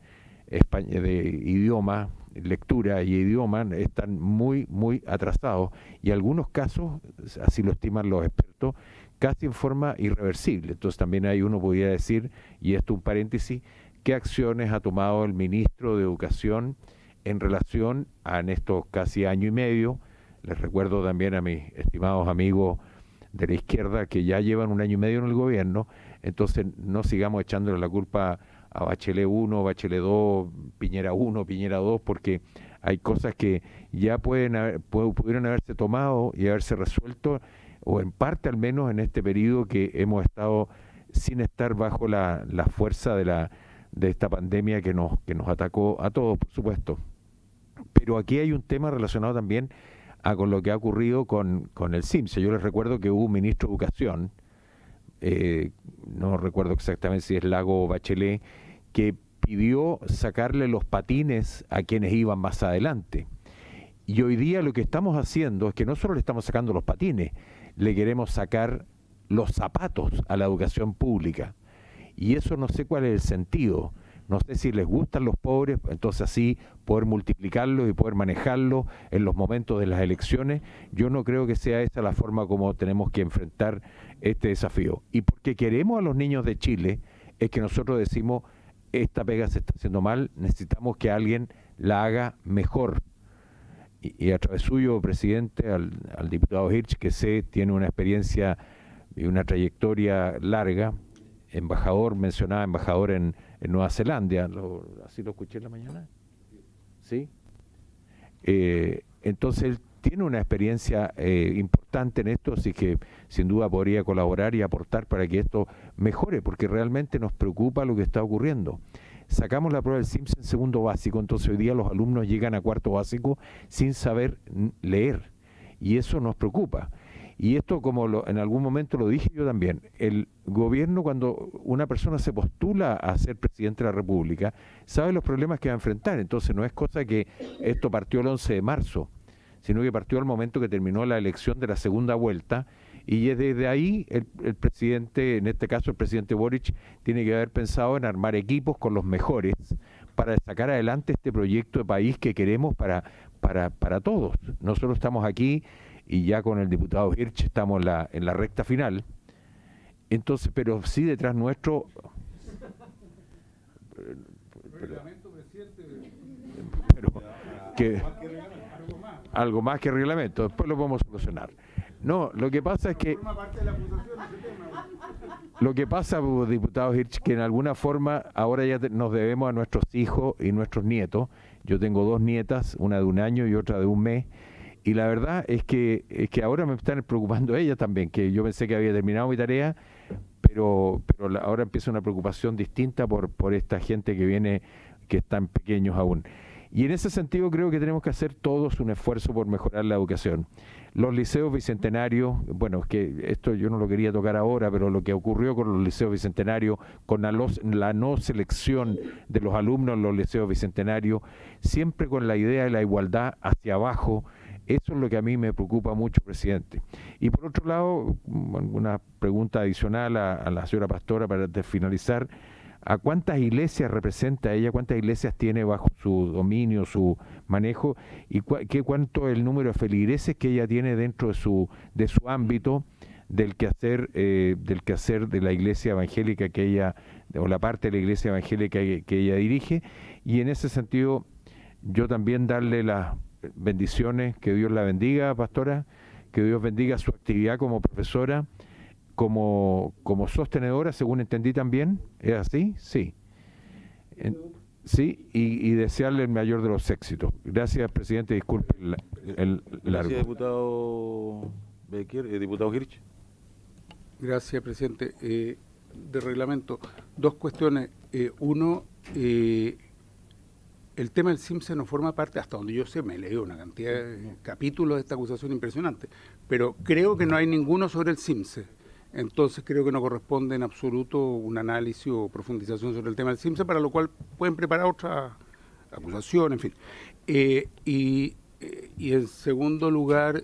idioma, lectura y idioma, están muy atrasados, y algunos casos, así lo estiman los expertos, casi en forma irreversible. Entonces también ahí uno podría decir, y esto un paréntesis, ¿qué acciones ha tomado el ministro de Educación en relación a en estos casi año y medio? Les recuerdo también a mis estimados amigos de la izquierda que ya llevan un año y medio en el gobierno, entonces no sigamos echándole la culpa a Bachelet 1, Bachelet 2, Piñera 1, Piñera 2, porque hay cosas que ya pudieron haberse tomado y haberse resuelto, o en parte al menos en este periodo que hemos estado sin estar bajo la fuerza de esta pandemia que nos atacó a todos, por supuesto. Pero aquí hay un tema relacionado también con lo que ha ocurrido con el CIMSE. Yo les recuerdo que hubo un ministro de Educación, no recuerdo exactamente si es Lago o Bachelet, que pidió sacarle los patines a quienes iban más adelante. Y hoy día lo que estamos haciendo es que no solo le estamos sacando los patines, le queremos sacar los zapatos a la educación pública. Y eso no sé cuál es el sentido. No sé si les gustan los pobres, entonces así poder multiplicarlos y poder manejarlos en los momentos de las elecciones. Yo no creo que sea esa la forma como tenemos que enfrentar este desafío. Y porque queremos a los niños de Chile, es que nosotros decimos, esta pega se está haciendo mal, necesitamos que alguien la haga mejor. Y a través suyo, presidente, al diputado Hirsch, que tiene una experiencia y una trayectoria larga, mencionaba embajador en Nueva Zelanda, ¿así lo escuché en la mañana? ¿Sí? Entonces él tiene una experiencia importante en esto, así que sin duda podría colaborar y aportar para que esto mejore, porque realmente nos preocupa lo que está ocurriendo. Sacamos la prueba del CIMSE en segundo básico, entonces hoy día los alumnos llegan a cuarto básico sin saber leer, y eso nos preocupa. Y esto, como en algún momento lo dije yo también, el gobierno, cuando una persona se postula a ser presidente de la República, sabe los problemas que va a enfrentar. Entonces no es cosa que esto partió el 11 de marzo, sino que partió al momento que terminó la elección de la segunda vuelta, y desde ahí el presidente, en este caso el presidente Boric, tiene que haber pensado en armar equipos con los mejores para sacar adelante este proyecto de país que queremos para todos. Nosotros estamos aquí, y ya con el diputado Hirsch estamos en la recta final. Entonces, pero sí detrás nuestro... algo más que reglamento, después lo podemos solucionar. No, lo que pasa es que... Lo que pasa, diputado Hirsch, que en alguna forma ahora ya nos debemos a nuestros hijos y nuestros nietos. Yo tengo 2 nietas, una de 1 año y otra de 1 mes. Y la verdad es que ahora me están preocupando ellas también, que yo pensé que había terminado mi tarea, pero ahora empieza una preocupación distinta por esta gente que viene, que están pequeños aún. Y en ese sentido creo que tenemos que hacer todos un esfuerzo por mejorar la educación. Los liceos bicentenarios, bueno, que esto yo no lo quería tocar ahora, pero lo que ocurrió con los liceos bicentenarios, con la no selección de los alumnos en los liceos bicentenarios, siempre con la idea de la igualdad hacia abajo. Eso es lo que a mí me preocupa mucho, presidente. Y por otro lado, una pregunta adicional a la señora pastora para finalizar. ¿A cuántas iglesias representa ella? ¿Cuántas iglesias tiene bajo su dominio, su manejo? ¿Y cuánto es el número de feligreses que ella tiene dentro de su ámbito del quehacer de la iglesia evangélica que ella, o la parte de la iglesia evangélica que ella dirige? Y en ese sentido, yo también darle las bendiciones, que Dios la bendiga, pastora, que Dios bendiga su actividad como profesora, como sostenedora, según entendí también. ¿Es así? Sí. Sí, y desearle el mayor de los éxitos. Gracias, presidente, disculpe el largo. Gracias, diputado Becker, diputado Hirsch. Gracias, presidente. De reglamento, dos cuestiones. Uno, el tema del CIMSE no forma parte, hasta donde yo sé, me he leído una cantidad de capítulos de esta acusación impresionante, pero creo que no hay ninguno sobre el CIMSE. Entonces creo que no corresponde en absoluto un análisis o profundización sobre el tema del CIMSE, para lo cual pueden preparar otra acusación, en fin. Y en segundo lugar,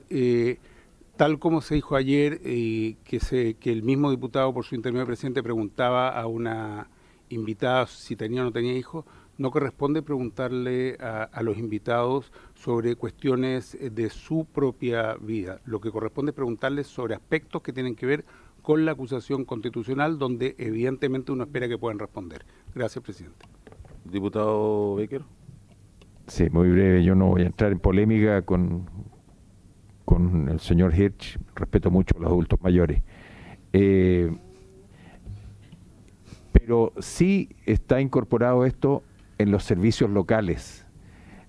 tal como se dijo ayer, que el mismo diputado, por su intermedio presidente, preguntaba a una invitada si tenía o no tenía hijos, no corresponde preguntarle a los invitados sobre cuestiones de su propia vida. Lo que corresponde es preguntarles sobre aspectos que tienen que ver con la acusación constitucional, donde evidentemente uno espera que puedan responder. Gracias, presidente. Diputado Becker. Sí, muy breve. Yo no voy a entrar en polémica con el señor Hirsch. Respeto mucho a los adultos mayores. Pero sí está incorporado esto en los servicios locales.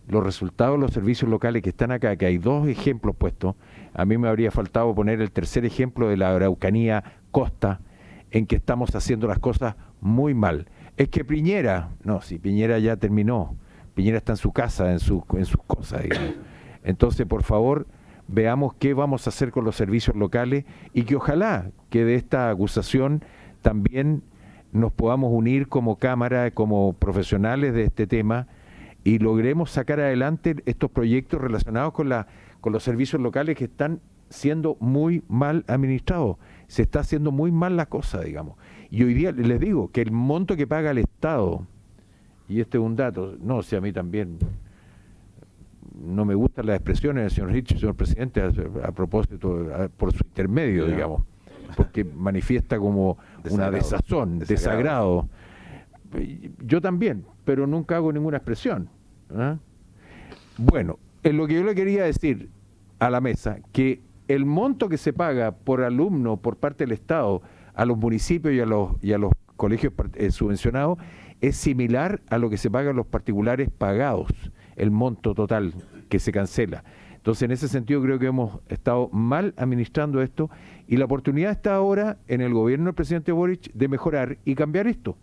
Los resultados de los servicios locales que están acá, que hay dos ejemplos puestos, a mí me habría faltado poner el tercer ejemplo de la Araucanía Costa, en que estamos haciendo las cosas muy mal. Es que Piñera, no, si Piñera ya terminó, Piñera está en su casa, en sus cosas, digamos. Entonces, por favor, veamos qué vamos a hacer con los servicios locales y que ojalá que de esta acusación también nos podamos unir como Cámara, como profesionales de este tema y logremos sacar adelante estos proyectos relacionados con los servicios locales que están siendo muy mal administrados. Se está haciendo muy mal la cosa, digamos. Y hoy día les digo que el monto que paga el Estado, y este es un dato, no, si a mí también no me gustan las expresiones del señor Rich, señor presidente, a propósito, por su intermedio, digamos, porque manifiesta como una desazón, desagrado. Yo también, pero nunca hago ninguna expresión. ¿Ah? Bueno, en lo que yo le quería decir a la mesa, que el monto que se paga por alumno por parte del Estado a los municipios y a los colegios subvencionados es similar a lo que se paga a los particulares pagados, el monto total que se cancela. Entonces, en ese sentido, creo que hemos estado mal administrando esto y la oportunidad está ahora en el gobierno del presidente Boric de mejorar y cambiar esto.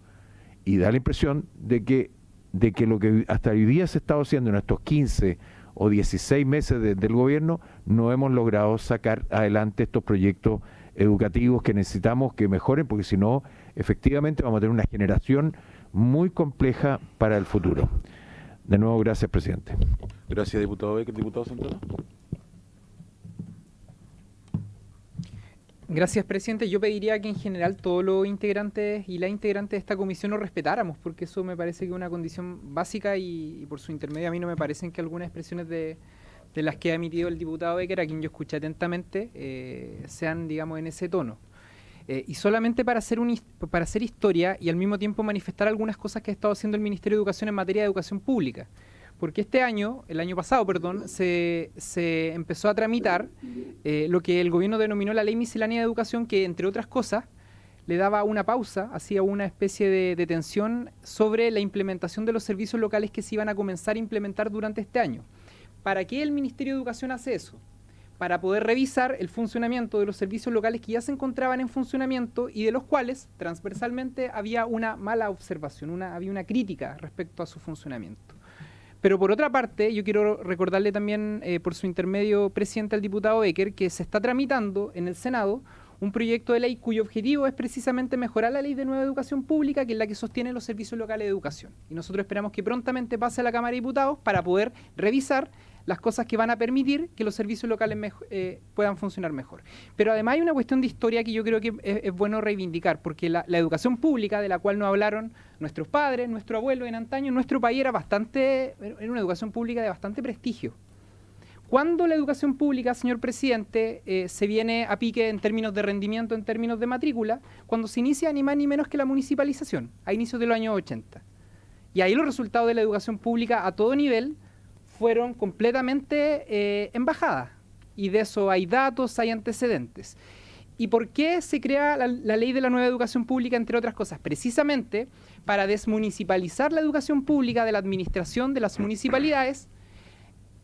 Y da la impresión de que lo que hasta hoy día se ha estado haciendo en estos 15 o 16 meses del gobierno, no hemos logrado sacar adelante estos proyectos educativos que necesitamos que mejoren, porque si no, efectivamente vamos a tener una generación muy compleja para el futuro. De nuevo, gracias, presidente. Gracias, diputado Becker. Diputado Santana. Gracias, presidente. Yo pediría que en general todos los integrantes y las integrantes de esta comisión nos respetáramos, porque eso me parece que es una condición básica y por su intermedio a mí no me parecen que algunas expresiones de las que ha emitido el diputado Becker, a quien yo escuché atentamente, sean, digamos, en ese tono. Y solamente para hacer historia y al mismo tiempo manifestar algunas cosas que ha estado haciendo el Ministerio de Educación en materia de educación pública. Porque el año pasado, se empezó a tramitar lo que el gobierno denominó la Ley Miscelánea de Educación, que entre otras cosas le daba una pausa, hacía una especie de detención sobre la implementación de los servicios locales que se iban a comenzar a implementar durante este año. ¿Para qué el Ministerio de Educación hace eso? Para poder revisar el funcionamiento de los servicios locales que ya se encontraban en funcionamiento y de los cuales transversalmente había una mala observación, había una crítica respecto a su funcionamiento. Pero por otra parte, yo quiero recordarle también por su intermedio, presidente, al diputado Becker, que se está tramitando en el Senado un proyecto de ley cuyo objetivo es precisamente mejorar la ley de nueva educación pública, que es la que sostiene los servicios locales de educación. Y nosotros esperamos que prontamente pase a la Cámara de Diputados para poder revisar las cosas que van a permitir que los servicios locales puedan funcionar mejor. Pero además hay una cuestión de historia que yo creo que es bueno reivindicar, porque la educación pública, de la cual nos hablaron nuestros padres, nuestro abuelo en antaño, en nuestro país era una educación pública de bastante prestigio. ¿Cuándo la educación pública, señor presidente, se viene a pique en términos de rendimiento, en términos de matrícula? Cuando se inicia ni más ni menos que la municipalización, a inicios de los años 80. Y ahí los resultados de la educación pública a todo nivel fueron completamente en bajada. Y de eso hay datos, hay antecedentes. ¿Y por qué se crea la ley de la nueva educación pública, entre otras cosas? Precisamente para desmunicipalizar la educación pública de la administración de las municipalidades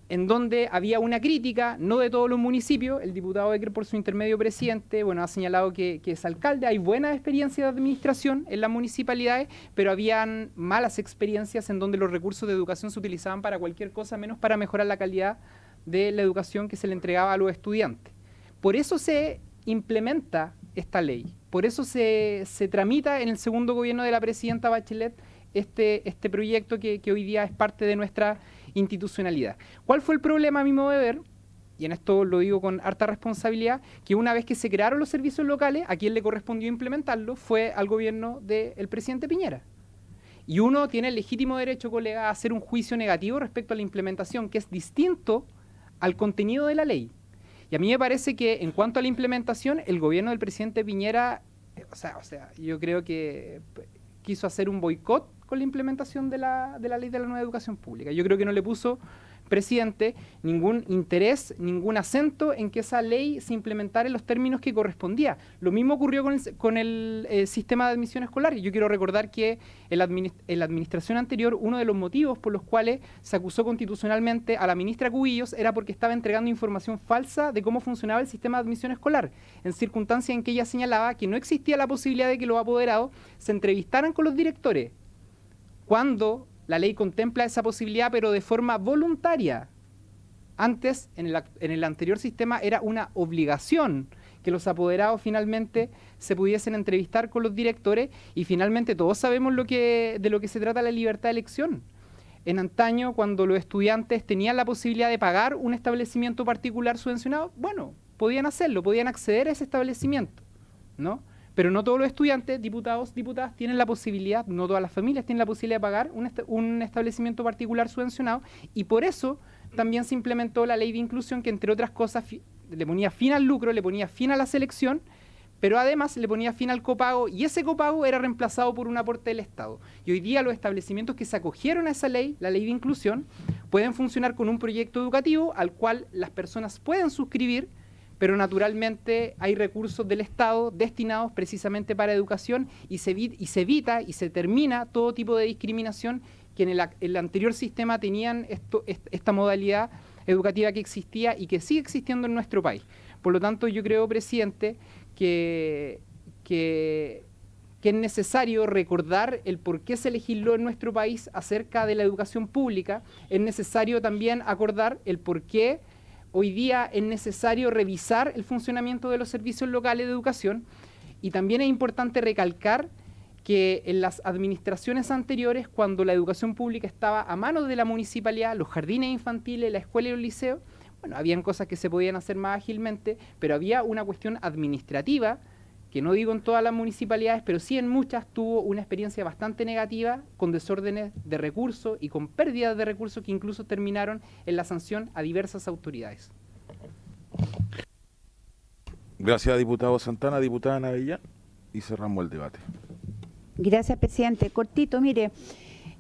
en donde había una crítica, no de todos los municipios. El diputado Becker, por su intermedio presidente, bueno, ha señalado que es alcalde. Hay buenas experiencias de administración en las municipalidades, pero habían malas experiencias en donde los recursos de educación se utilizaban para cualquier cosa menos para mejorar la calidad de la educación que se le entregaba a los estudiantes. Por eso se implementa esta ley, por eso se tramita en el segundo gobierno de la presidenta Bachelet este proyecto que hoy día es parte de nuestra institucionalidad. ¿Cuál fue el problema a mi modo de ver? Y en esto lo digo con harta responsabilidad, que una vez que se crearon los servicios locales, a quien le correspondió implementarlo fue al gobierno del presidente Piñera. Y uno tiene el legítimo derecho, colega, a hacer un juicio negativo respecto a la implementación, que es distinto al contenido de la ley. Y a mí me parece que en cuanto a la implementación, el gobierno del presidente Piñera, o sea, yo creo que quiso hacer un boicot con la implementación de la ley de la nueva educación pública. Yo creo que no le puso, presidente, ningún interés, ningún acento en que esa ley se implementara en los términos que correspondía. Lo mismo ocurrió con el sistema de admisión escolar. Yo quiero recordar que en la administración anterior, uno de los motivos por los cuales se acusó constitucionalmente a la ministra Cubillos era porque estaba entregando información falsa de cómo funcionaba el sistema de admisión escolar, en circunstancias en que ella señalaba que no existía la posibilidad de que los apoderados se entrevistaran con los directores, cuando la ley contempla esa posibilidad, pero de forma voluntaria. Antes, en el anterior sistema, era una obligación que los apoderados finalmente se pudiesen entrevistar con los directores, y finalmente todos sabemos de lo que se trata la libertad de elección. En antaño, cuando los estudiantes tenían la posibilidad de pagar un establecimiento particular subvencionado, bueno, podían hacerlo, podían acceder a ese establecimiento, ¿no? Pero no todos los estudiantes, diputados, diputadas, tienen la posibilidad, no todas las familias tienen la posibilidad de pagar un establecimiento particular subvencionado, y por eso también se implementó la ley de inclusión, que entre otras cosas le ponía fin al lucro, le ponía fin a la selección, pero además le ponía fin al copago, y ese copago era reemplazado por un aporte del Estado. Y hoy día los establecimientos que se acogieron a esa ley, la ley de inclusión, pueden funcionar con un proyecto educativo al cual las personas pueden suscribir, pero naturalmente hay recursos del Estado destinados precisamente para educación, y se evita y se termina todo tipo de discriminación que en el anterior sistema tenían esta modalidad educativa que existía y que sigue existiendo en nuestro país. Por lo tanto, yo creo, presidente, que es necesario recordar el por qué se legisló en nuestro país acerca de la educación pública. Es necesario también acordar el por qué hoy día es necesario revisar el funcionamiento de los servicios locales de educación, y también es importante recalcar que en las administraciones anteriores, cuando la educación pública estaba a manos de la municipalidad, los jardines infantiles, la escuela y los liceos, bueno, habían cosas que se podían hacer más ágilmente, pero había una cuestión administrativa, que no digo en todas las municipalidades, pero sí en muchas, tuvo una experiencia bastante negativa, con desórdenes de recursos y con pérdidas de recursos que incluso terminaron en la sanción a diversas autoridades. Gracias, diputado Santana. Diputada Navellán, y cerramos el debate. Gracias, presidente. Cortito, mire,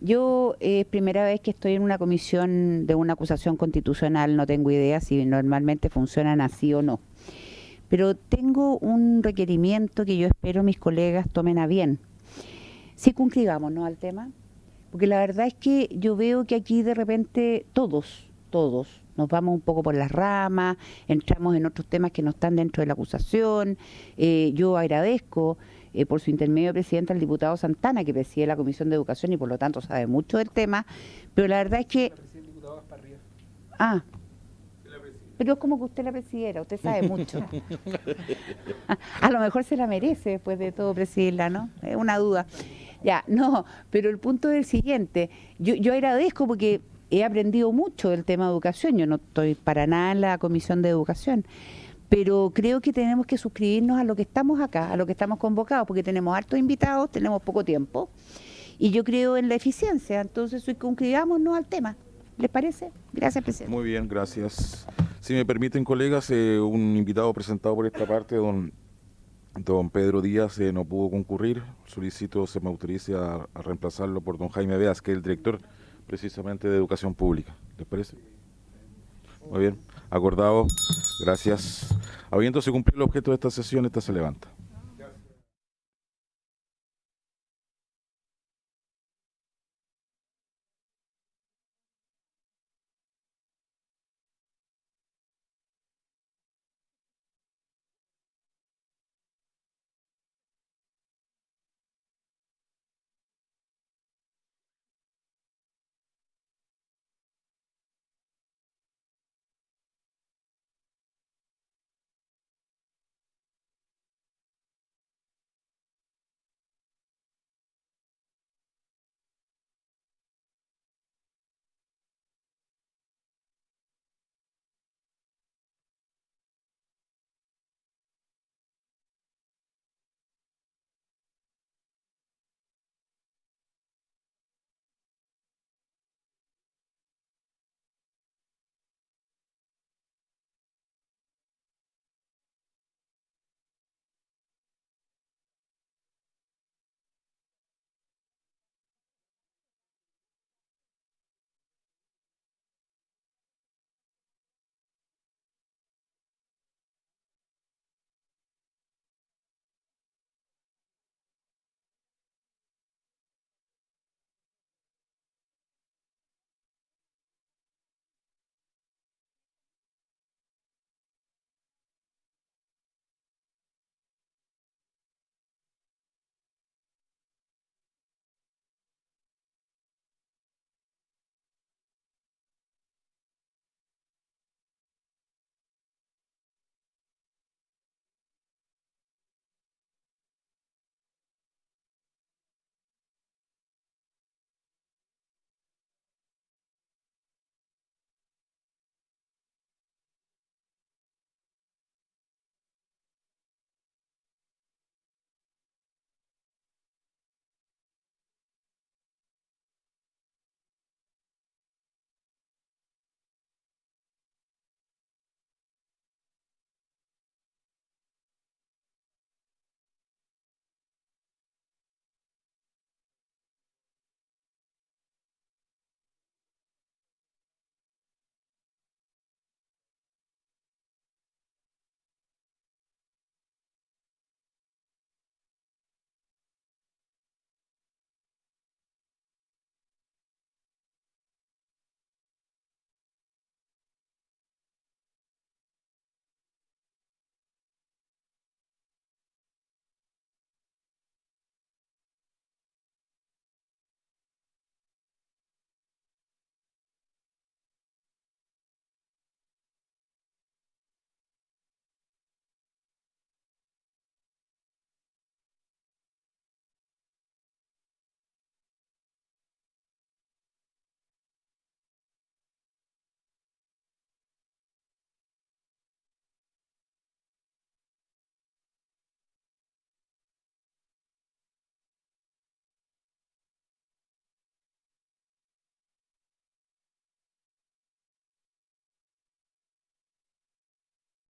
yo primera vez que estoy en una comisión de una acusación constitucional, no tengo idea si normalmente funcionan así o no. Pero tengo un requerimiento que yo espero mis colegas tomen a bien. Circunscribámonos al tema, porque la verdad es que yo veo que aquí de repente todos nos vamos un poco por las ramas, entramos en otros temas que no están dentro de la acusación. Yo agradezco por su intermedio, presidente, al diputado Santana, que preside la Comisión de Educación y por lo tanto sabe mucho del tema, pero la verdad es que... Pero es como que usted la presidiera, usted sabe mucho. A lo mejor se la merece después de todo presidirla, ¿no? Es una duda. Ya, no, pero el punto es el siguiente. Yo agradezco porque he aprendido mucho del tema de educación. Yo no estoy para nada en la Comisión de Educación, pero creo que tenemos que suscribirnos a lo que estamos acá, a lo que estamos convocados, porque tenemos hartos invitados, tenemos poco tiempo, y yo creo en la eficiencia. Entonces, circunscribámonos al tema. ¿Les parece? Gracias, presidente. Muy bien, gracias. Si me permiten, colegas, un invitado presentado por esta parte, don Pedro Díaz, no pudo concurrir. Solicito se me autorice a reemplazarlo por don Jaime Beas, que es el director precisamente de Educación Pública. ¿Les parece? Muy bien, acordado. Gracias. Habiéndose cumplido el objeto de esta sesión, esta se levanta.